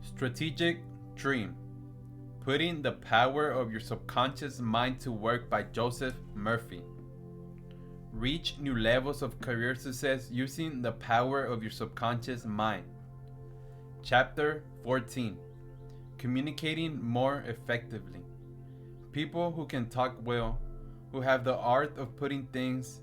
Strategic Dream: Putting the Power of Your Subconscious Mind to Work by Joseph Murphy. Reach new levels of career success using the power of your subconscious mind. Chapter 14: Communicating More Effectively. People who can talk well, who have the art of putting things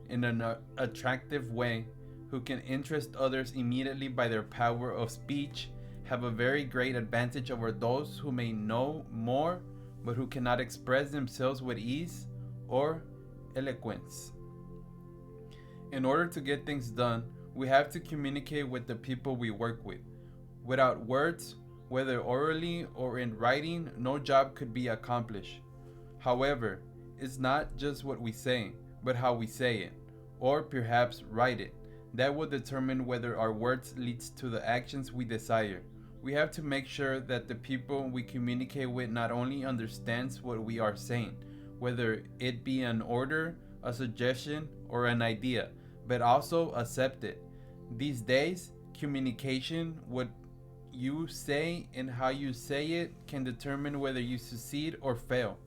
in an attractive way, who can interest others immediately by their power of speech, have a very great advantage over those who may know more but who cannot express themselves with ease or eloquence. In order to get things done, we have to communicate with the people we work with. Without words, whether orally or in writing, no job could be accomplished. However, it's not just what we say, but how we say it, or perhaps write it, that will determine whether our words leads to the actions we desire. We have to make sure that the people we communicate with not only understands what we are saying, whether it be an order, a suggestion, or an idea, but also accept it. These days, communication, what you say and how you say it, can determine whether you succeed or fail.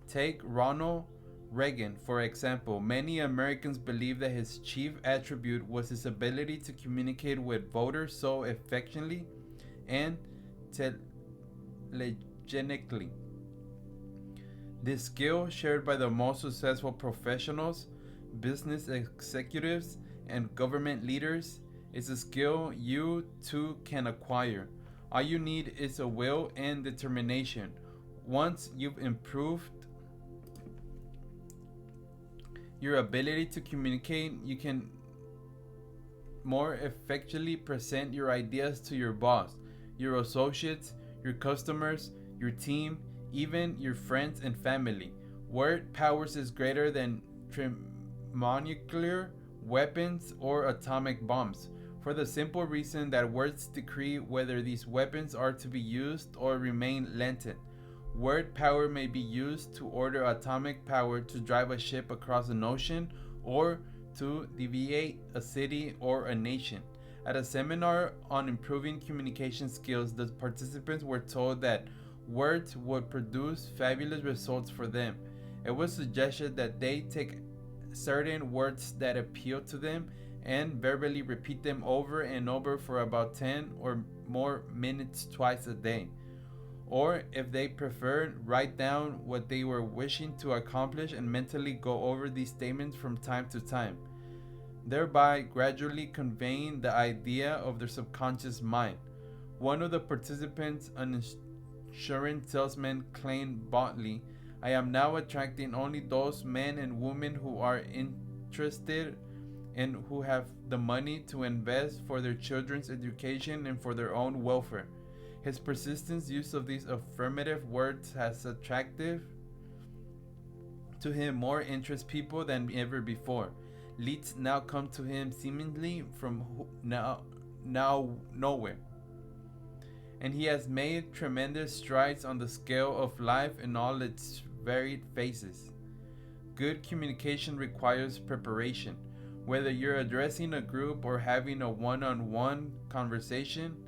Take Ronald Reagan, for example. Many Americans believe that his chief attribute was his ability to communicate with voters so effectively and telegenically. This skill, shared by the most successful professionals, business executives, and government leaders, is a skill you too can acquire. All you need is a will and determination. Once you've improved your ability to communicate, you can more effectively present your ideas to your boss, your associates, your customers, your team, even your friends and family. Word powers is greater than thermonuclear weapons or atomic bombs, for the simple reason that words decree whether these weapons are to be used or remain latent. Word power may be used to order atomic power to drive a ship across an ocean or to deviate a city or a nation. At a seminar on improving communication skills, the participants were told that words would produce fabulous results for them. It was suggested that they take certain words that appeal to them and verbally repeat them over and over for about 10 or more minutes twice a day. Or, if they prefer, write down what they were wishing to accomplish and mentally go over these statements from time to time, thereby gradually conveying the idea of their subconscious mind. One of the participants, an insurance salesman, claimed boldly, "I am now attracting only those men and women who are interested and who have the money to invest for their children's education and for their own welfare." His persistent use of these affirmative words has attracted to him more interest people than ever before. Leads now come to him seemingly from nowhere. And he has made tremendous strides on the scale of life in all its varied phases. Good communication requires preparation. Whether you're addressing a group or having a one-on-one conversation,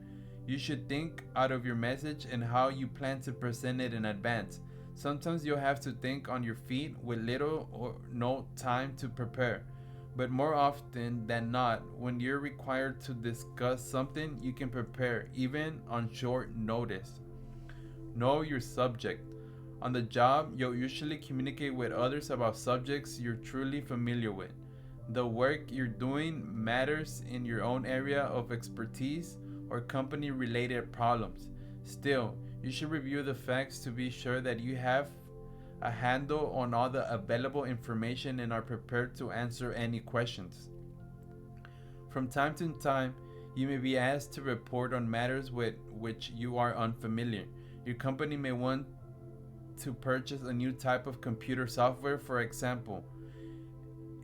you should think out of your message and how you plan to present it in advance. Sometimes you'll have to think on your feet with little or no time to prepare. But more often than not, when you're required to discuss something, you can prepare, even on short notice. Know your subject. On the job, you'll usually communicate with others about subjects you're truly familiar with. The work you're doing matters in your own area of expertise or company-related problems. Still, you should review the facts to be sure that you have a handle on all the available information and are prepared to answer any questions. From time to time, you may be asked to report on matters with which you are unfamiliar. Your company may want to purchase a new type of computer software, for example,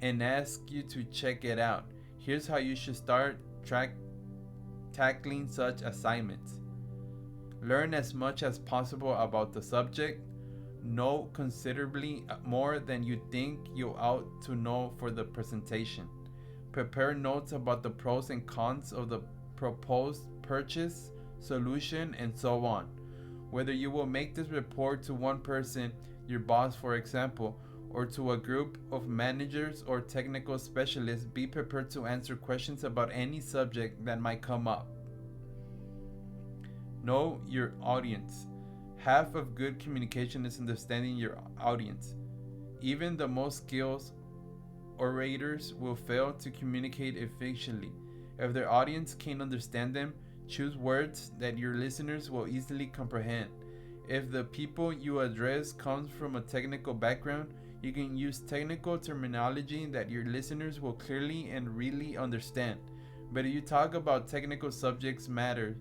and ask you to check it out. Here's how you should start tackling such assignments. Learn as much as possible about the subject. Know considerably more than you think you ought to know for the presentation. Prepare notes about the pros and cons of the proposed purchase solution, and so on. Whether you will make this report to one person, your boss for example, or to a group of managers or technical specialists, be prepared to answer questions about any subject that might come up. Know your audience. Half of good communication is understanding your audience. Even the most skilled orators will fail to communicate efficiently. If their audience can understand them, choose words that your listeners will easily comprehend. If the people you address comes from a technical background, you can use technical terminology that your listeners will clearly and really understand. But if you talk about technical subjects matter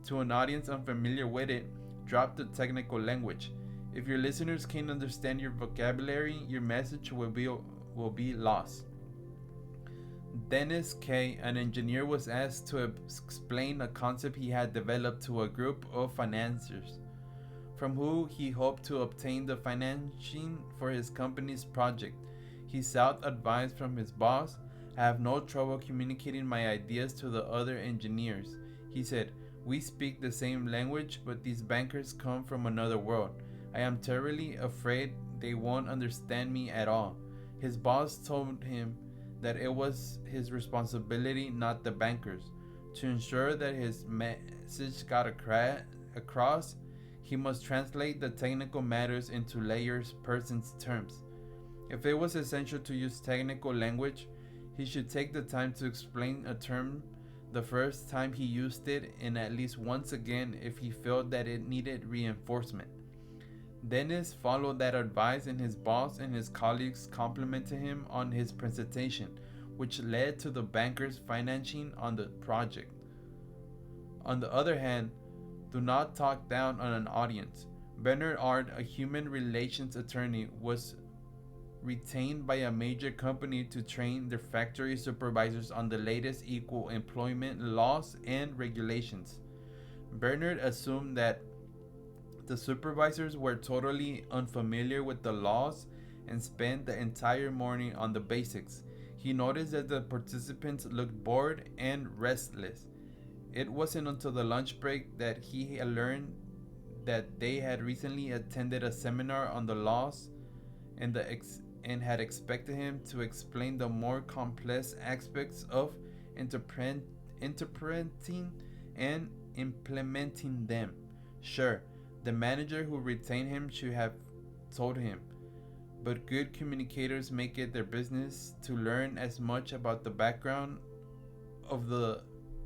to an audience unfamiliar with it, drop the technical language. If your listeners can't understand your vocabulary, your message will be lost. Dennis K., an engineer, was asked to explain a concept he had developed to a group of financiers, from whom he hoped to obtain the financing for his company's project. He sought advice from his boss. "I have no trouble communicating my ideas to the other engineers," he said. "We speak the same language, but these bankers come from another world. I am terribly afraid they won't understand me at all." His boss told him that it was his responsibility, not the bankers. To ensure that his message got across, he must translate the technical matters into layers person's terms. If it was essential to use technical language, he should take the time to explain a term the first time he used it, and at least once again if he felt that it needed reinforcement. Dennis followed that advice, and his boss and his colleagues complimented him on his presentation, which led to the bankers' financing on the project. On the other hand, do not talk down on an audience. Bernard Art, a human relations attorney, was retained by a major company to train their factory supervisors on the latest equal employment laws and regulations. Bernard assumed that the supervisors were totally unfamiliar with the laws and spent the entire morning on the basics. He noticed that the participants looked bored and restless. It wasn't until the lunch break that he had learned that they had recently attended a seminar on the laws and had expected him to explain the more complex aspects of interpreting and implementing them. Sure, the manager who retained him should have told him, but good communicators make it their business to learn as much about the background of the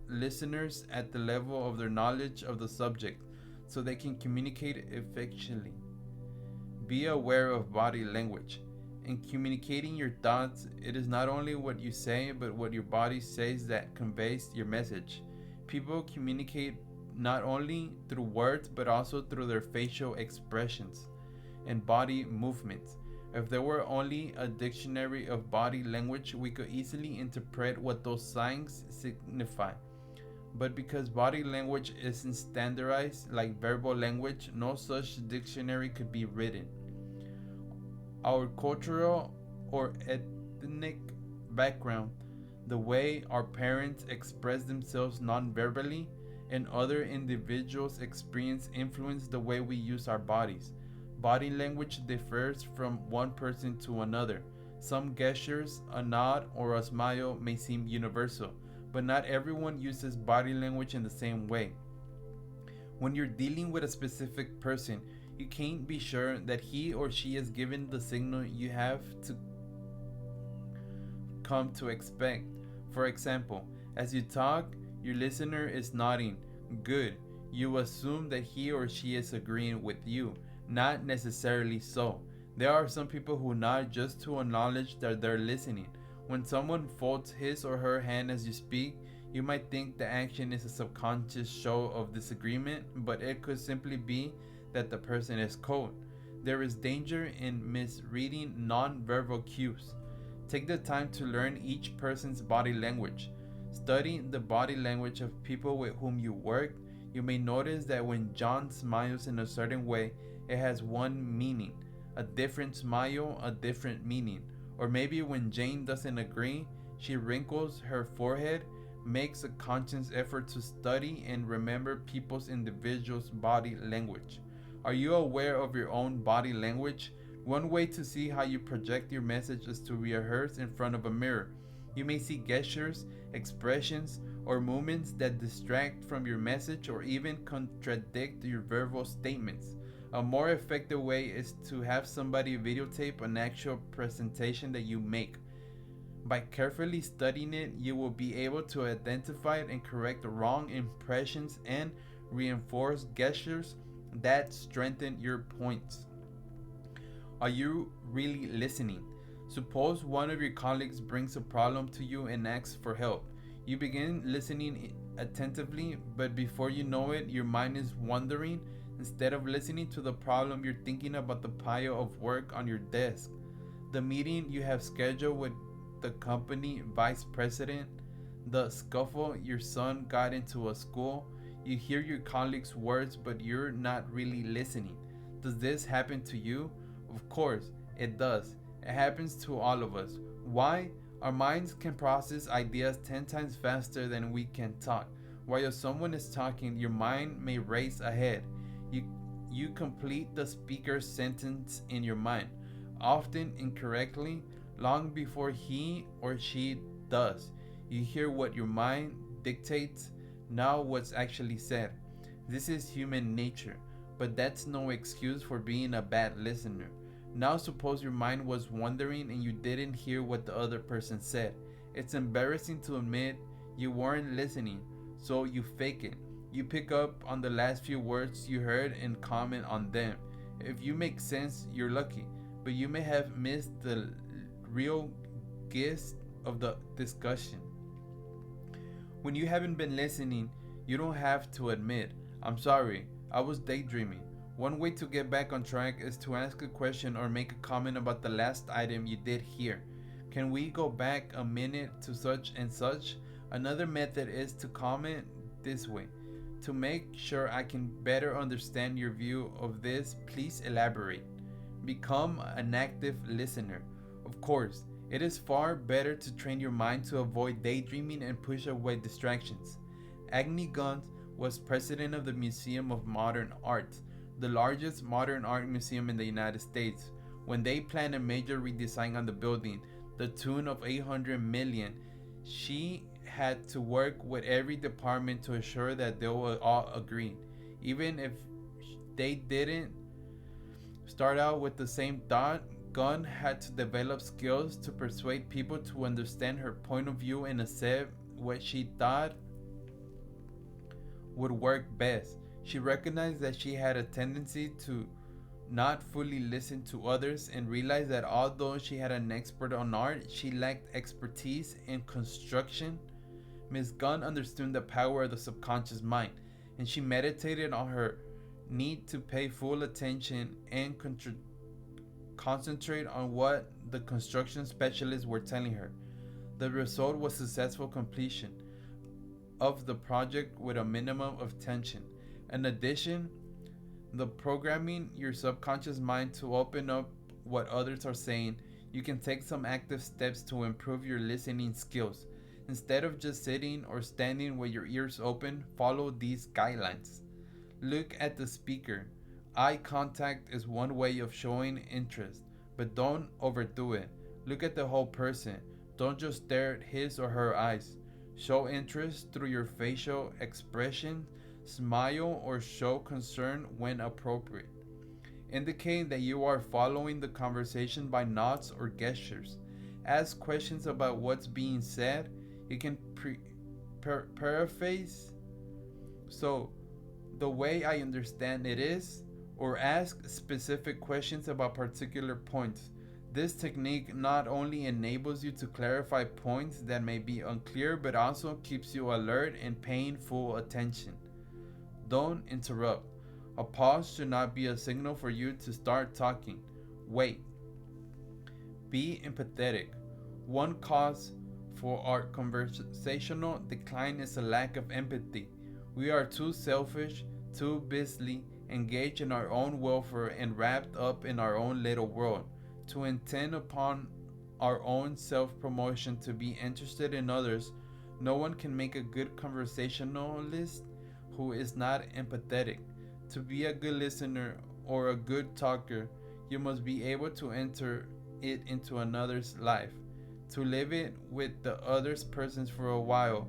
listeners at the level of their knowledge of the subject, so they can communicate effectively. Be aware of body language. In communicating your thoughts, it is not only what you say, but what your body says that conveys your message. People communicate not only through words, but also through their facial expressions and body movements. If there were only a dictionary of body language, we could easily interpret what those signs signify. But because body language isn't standardized like verbal language, no such dictionary could be written. Our cultural or ethnic background, the way our parents express themselves non-verbally, and other individuals' experience influence the way we use our bodies. Body language differs from one person to another. Some gestures, a nod, or a smile may seem universal, but not everyone uses body language in the same way. When you're dealing with a specific person, you can't be sure that he or she is giving the signal you have to come to expect. For example, as you talk, your listener is nodding. Good. You assume that he or she is agreeing with you. Not necessarily so. There are some people who nod just to acknowledge that they're listening. When someone folds his or her hand as you speak, you might think the action is a subconscious show of disagreement, but it could simply be that the person is cold. There is danger in misreading non-verbal cues. Take the time to learn each person's body language. Study the body language of people with whom you work. You may notice that when John smiles in a certain way, it has one meaning. A different smile, a different meaning. Or maybe when Jane doesn't agree, she wrinkles her forehead. makes a conscious effort to study and remember people's individual's body language. Are you aware of your own body language? One way to see how you project your message is to rehearse in front of a mirror. You may see gestures, expressions, or movements that distract from your message or even contradict your verbal statements. A more effective way is to have somebody videotape an actual presentation that you make. By carefully studying it, you will be able to identify and correct wrong impressions and reinforce gestures that strengthen your points. Are you really listening? Suppose one of your colleagues brings a problem to you and asks for help. You begin listening attentively, but before you know it, your mind is wandering. Instead of listening to the problem, you're thinking about the pile of work on your desk, the meeting you have scheduled with the company vice president, the scuffle your son got into at school. You hear your colleagues' words, but you're not really listening. Does this happen to you? Of course, it does. It happens to all of us. Why? Our minds can process ideas 10 times faster than we can talk. While someone is talking, your mind may race ahead. You, you complete the speaker's sentence in your mind, often incorrectly, long before he or she does. You hear what your mind dictates, not what's actually said. This is human nature, but that's no excuse for being a bad listener. Now suppose your mind was wandering and you didn't hear what the other person said. It's embarrassing to admit you weren't listening, so you fake it. You pick up on the last few words you heard and comment on them. If you make sense, you're lucky, but you may have missed the real gist of the discussion. When you haven't been listening, you don't have to admit, I'm sorry, I was daydreaming. One way to get back on track is to ask a question or make a comment about the last item you did hear. Can we go back a minute to such and such? Another method is to comment this way. To make sure I can better understand your view of this, please elaborate. Become an active listener. Of course, it is far better to train your mind to avoid daydreaming and push away distractions. Agni Gund was president of the Museum of Modern Art, the largest modern art museum in the United States. When they planned a major redesign on the building, the tune of 800 million, she had to work with every department to ensure that they will all agree. Even if they didn't start out with the same thought, Gunn had to develop skills to persuade people to understand her point of view and accept what she thought would work best. She recognized that she had a tendency to not fully listen to others and realized that although she had an expert on art, she lacked expertise in construction. Ms. Gunn understood the power of the subconscious mind, and she meditated on her need to pay full attention and concentrate on what the construction specialists were telling her. The result was successful completion of the project with a minimum of tension. In addition, the programming your subconscious mind to open up what others are saying, you can take some active steps to improve your listening skills. Instead of just sitting or standing with your ears open, follow these guidelines. Look at the speaker. Eye contact is one way of showing interest, but don't overdo it. Look at the whole person. Don't just stare at his or her eyes. Show interest through your facial expression, smile, or show concern when appropriate. Indicate that you are following the conversation by nods or gestures. Ask questions about what's being said. You can paraphrase, so the way I understand it is, or ask specific questions about particular points. This technique not only enables you to clarify points that may be unclear, but also keeps you alert and paying full attention. Don't interrupt. A pause should not be a signal for you to start talking. Wait. Be empathetic. One cause for our conversational decline is a lack of empathy. We are too selfish, too busily engaged in our own welfare and wrapped up in our own little world to intend upon our own self-promotion to be interested in others, No one can make a good conversationalist who is not empathetic. To be a good listener or a good talker, you must be able to enter it into another's life, to live it with the other persons for a while,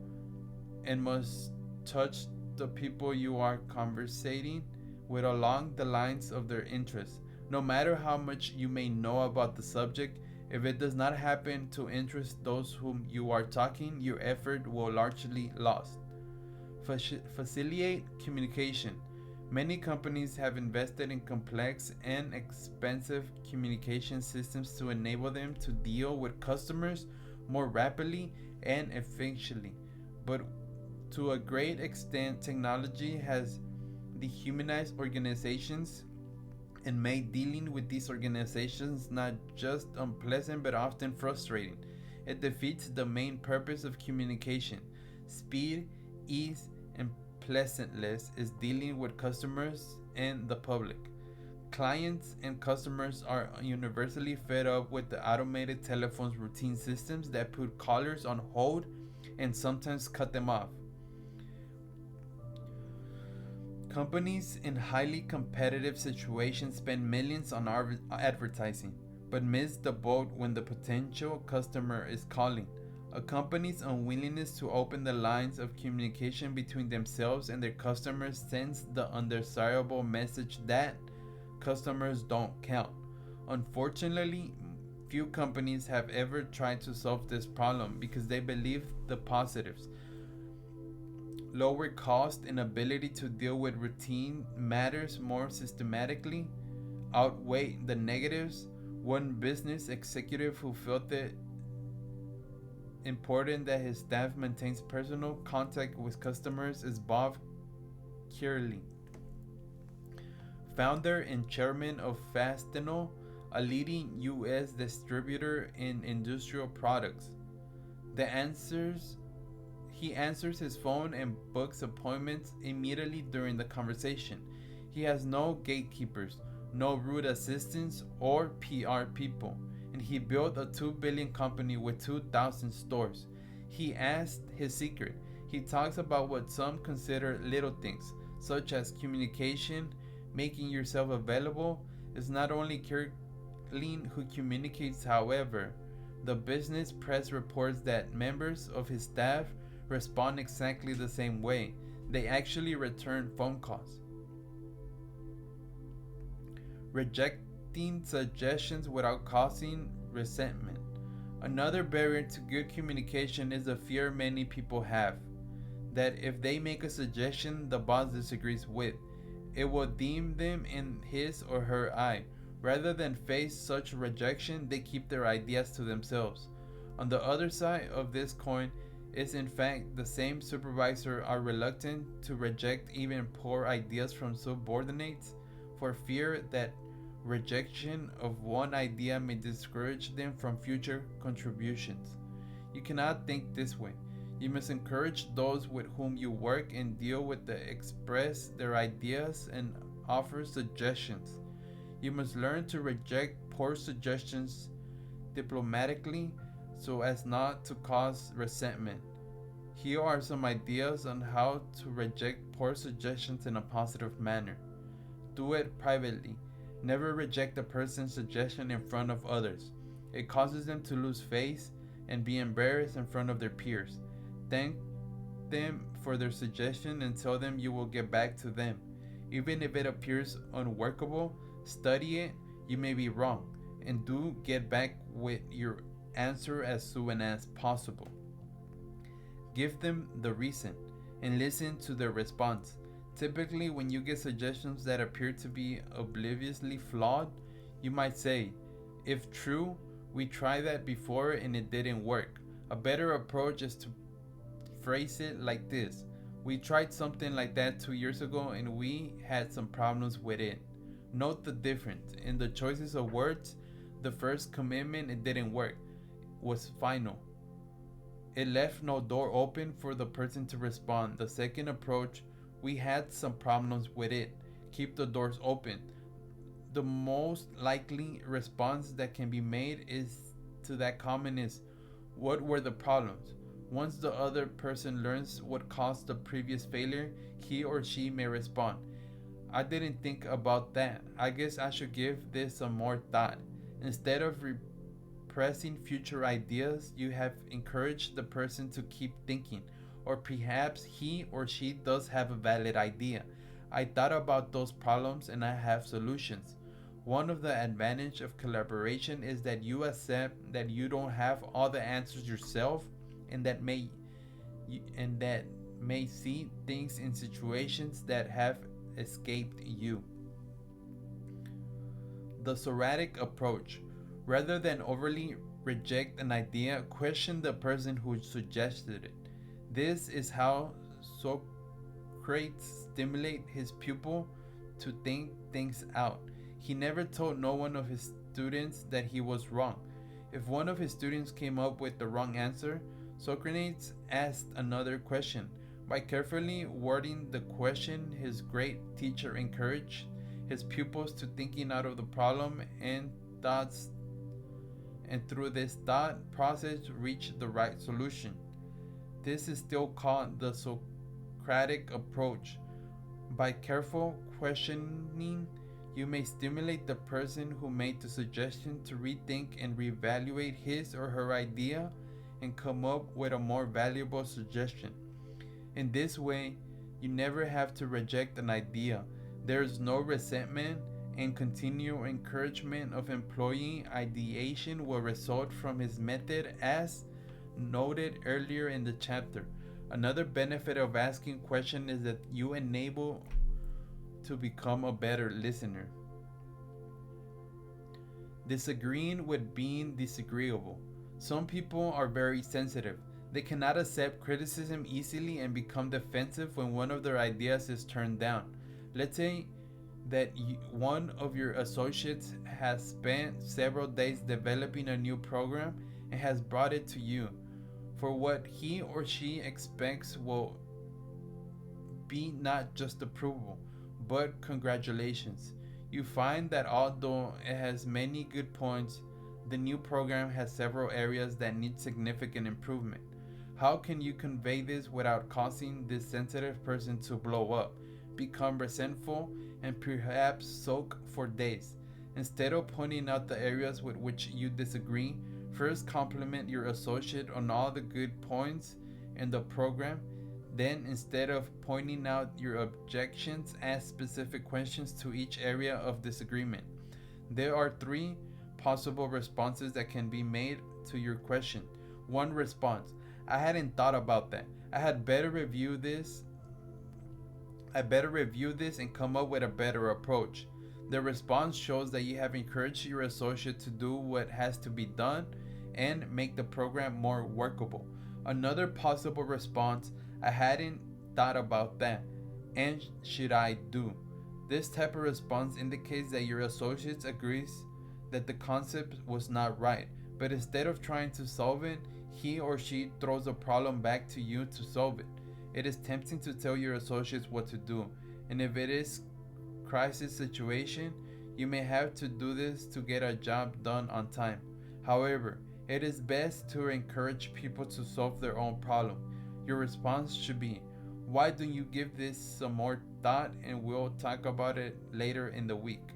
and must touch the people you are conversating with along the lines of their interests. No matter how much you may know about the subject, if it does not happen to interest those whom you are talking, your effort will largely lost. Facilitate communication. Many companies have invested in complex and expensive communication systems to enable them to deal with customers more rapidly and efficiently. But to a great extent, technology has dehumanized organizations and made dealing with these organizations not just unpleasant but often frustrating. It defeats the main purpose of communication. Speed, ease, and pleasantness is dealing with customers and the public. Clients and customers are universally fed up with the automated telephone's routine systems that put callers on hold and sometimes cut them off. Companies in highly competitive situations spend millions on advertising, but miss the boat when the potential customer is calling. A company's unwillingness to open the lines of communication between themselves and their customers sends the undesirable message that customers don't count. Unfortunately, few companies have ever tried to solve this problem because they believe the positives: lower cost and ability to deal with routine matters more systematically outweigh the negatives. One business executive who felt it important that his staff maintains personal contact with customers is Bob Kearley, founder and chairman of Fastenal, a leading U.S. distributor in industrial products. The answers He answers his phone and books appointments immediately during the conversation. He has no gatekeepers, no rude assistants or PR people, and he built a $2 billion company with 2,000 stores. He asked his secret. He talks about what some consider little things, such as communication, making yourself available. It's not only Kirkland who communicates, however. The business press reports that members of his staff respond exactly the same way. They actually return phone calls. Rejecting suggestions without causing resentment. Another barrier to good communication is the fear many people have that if they make a suggestion the boss disagrees with, it will deem them in his or her eye. Rather than face such rejection, they keep their ideas to themselves. On the other side of this coin is in fact the same supervisor are reluctant to reject even poor ideas from subordinates for fear that rejection of one idea may discourage them from future contributions. You cannot think this way. You must encourage those with whom you work and deal with to express their ideas and offer suggestions. You must learn to reject poor suggestions diplomatically so as not to cause resentment. Here are some ideas on how to reject poor suggestions in a positive manner. Do it privately. Never reject a person's suggestion in front of others. It causes them to lose face and be embarrassed in front of their peers. Thank them for their suggestion and tell them you will get back to them. Even if it appears unworkable, study it. You may be wrong, and do get back with your answer as soon as possible. Give them the reason and listen to their response. Typically, when you get suggestions that appear to be obliviously flawed, you might say, "If true, we tried that before and it didn't work." A better approach is to phrase it like this: "We tried something like that 2 years ago and we had some problems with it." Note the difference in the choices of words. The first commitment, "it didn't work," was final. It left no door open for the person to respond. The second approach, "we had some problems with it," keep the doors open. The most likely response that can be made is to that comment is, "What were the problems? Once the other person learns what caused the previous failure, he or she may respond, I didn't think about that. I guess I should give this some more thought. Instead of repressing future ideas, you have encouraged the person to keep thinking, or perhaps he or she does have a valid idea. I thought about those problems and I have solutions. One of the advantages of collaboration is that you accept that you don't have all the answers yourself and that may see things in situations that have escaped you. The Socratic approach. Rather than overly reject an idea, question the person who suggested it. This is how Socrates stimulated his pupil to think things out. He never told no one of his students that he was wrong. If one of his students came up with the wrong answer, Socrates asked another question. By carefully wording the question, his great teacher encouraged his pupils to thinking out of the problem and through this thought process reach the right solution. This is still called the Socratic approach. By careful questioning, you may stimulate the person who made the suggestion to rethink and reevaluate his or her idea and come up with a more valuable suggestion. In this way, you never have to reject an idea. There is no resentment, and continual encouragement of employee ideation will result from his method as noted earlier in the chapter. Another benefit of asking questions is that you enable to become a better listener. Disagreeing with being disagreeable. Some people are very sensitive. They cannot accept criticism easily and become defensive when one of their ideas is turned down. Let's say that one of your associates has spent several days developing a new program and has brought it to you. For what he or she expects will be not just approval, but congratulations. You find that although it has many good points, the new program has several areas that need significant improvement. How can you convey this without causing this sensitive person to blow up, become resentful, and perhaps sulk for days? Instead of pointing out the areas with which you disagree, first compliment your associate on all the good points in the program. Then, instead of pointing out your objections, ask specific questions to each area of disagreement. There are three possible responses that can be made to your question. One response: I hadn't thought about that. I better review this and come up with a better approach. The response shows that you have encouraged your associate to do what has to be done and make the program more workable. Another possible response: I hadn't thought about that, and should I do? This type of response indicates that your associate agrees that the concept was not right, but instead of trying to solve it, he or she throws a problem back to you to solve it. It is tempting to tell your associates what to do, and if it is a crisis situation, you may have to do this to get a job done on time. However, it is best to encourage people to solve their own problem. Your response should be, why don't you give this some more thought and we'll talk about it later in the week.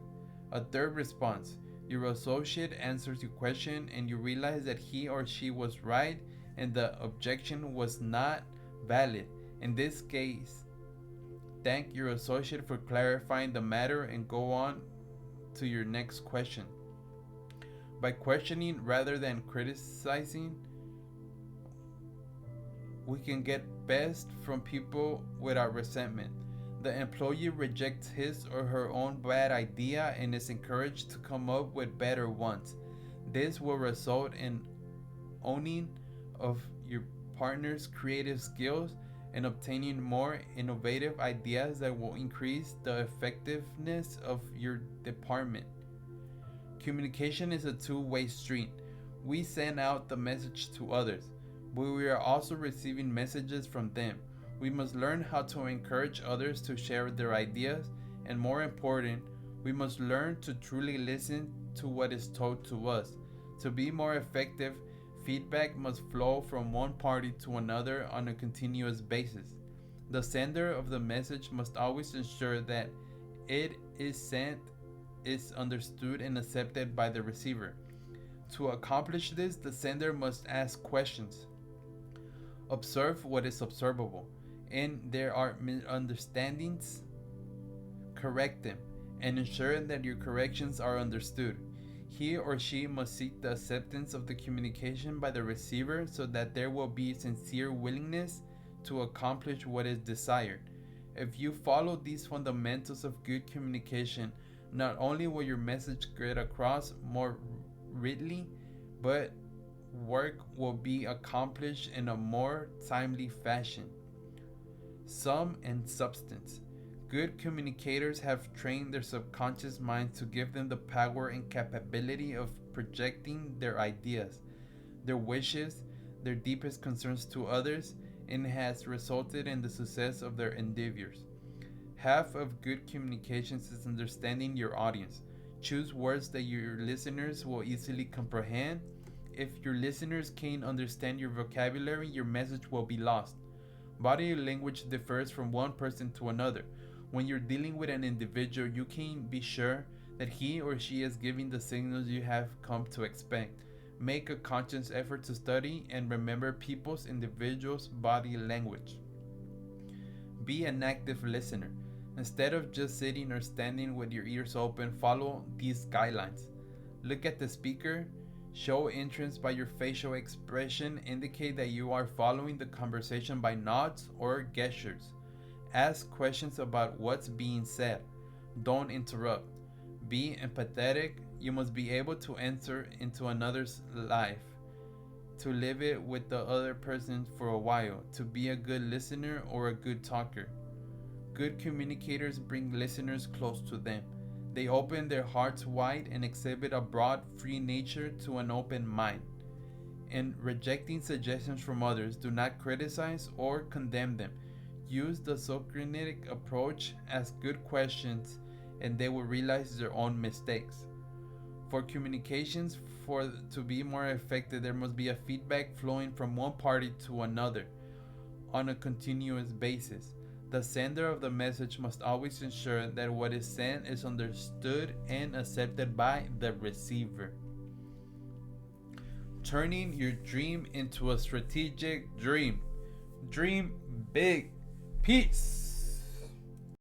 A third response: your associate answers your question and you realize that he or she was right and the objection was not valid. In this case, thank your associate for clarifying the matter and go on to your next question. By questioning rather than criticizing, we can get best from people without resentment. The employee rejects his or her own bad idea and is encouraged to come up with better ones. This will result in owning of your partner's creative skills and obtaining more innovative ideas that will increase the effectiveness of your department. Communication is a two-way street. We send out the message to others, but we are also receiving messages from them. We must learn how to encourage others to share their ideas, and more important, we must learn to truly listen to what is told to us. To be more effective, Feedback must flow from one party to another on a continuous basis. The sender of the message must always ensure that it is sent is understood and accepted by the receiver. To accomplish this, the sender must ask questions, observe what is observable, and there are misunderstandings, correct them, and ensure that your corrections are understood. He or she must seek the acceptance of the communication by the receiver so that there will be sincere willingness to accomplish what is desired. If you follow these fundamentals of good communication, not only will your message get across more readily, but work will be accomplished in a more timely fashion. Sum and substance. Good communicators have trained their subconscious minds to give them the power and capability of projecting their ideas, their wishes, their deepest concerns to others, and has resulted in the success of their endeavors. Half of good communications is understanding your audience. Choose words that your listeners will easily comprehend. If your listeners can't understand your vocabulary, your message will be lost. Body language differs from one person to another. When you're dealing with an individual, you can be sure that he or she is giving the signals you have come to expect. Make a conscious effort to study and remember people's individuals' body language. Be an active listener. Instead of just sitting or standing with your ears open, follow these guidelines. Look at the speaker. Show interest by your facial expression. Indicate that you are following the conversation by nods or gestures. Ask questions about what's being said. Don't interrupt. Be empathetic. You must be able to enter into another's life, to live it with the other person for a while, to be a good listener or a good talker. Good communicators bring listeners close to them. They open their hearts wide and exhibit a broad, free nature to an open mind. In rejecting suggestions from others, do not criticize or condemn them. Use the Socratic approach, ask good questions, and they will realize their own mistakes. For communications to be more effective, there must be a feedback flowing from one party to another on a continuous basis. The sender of the message must always ensure that what is sent is understood and accepted by the receiver. Turning your dream into a strategic dream. Dream big. Peace.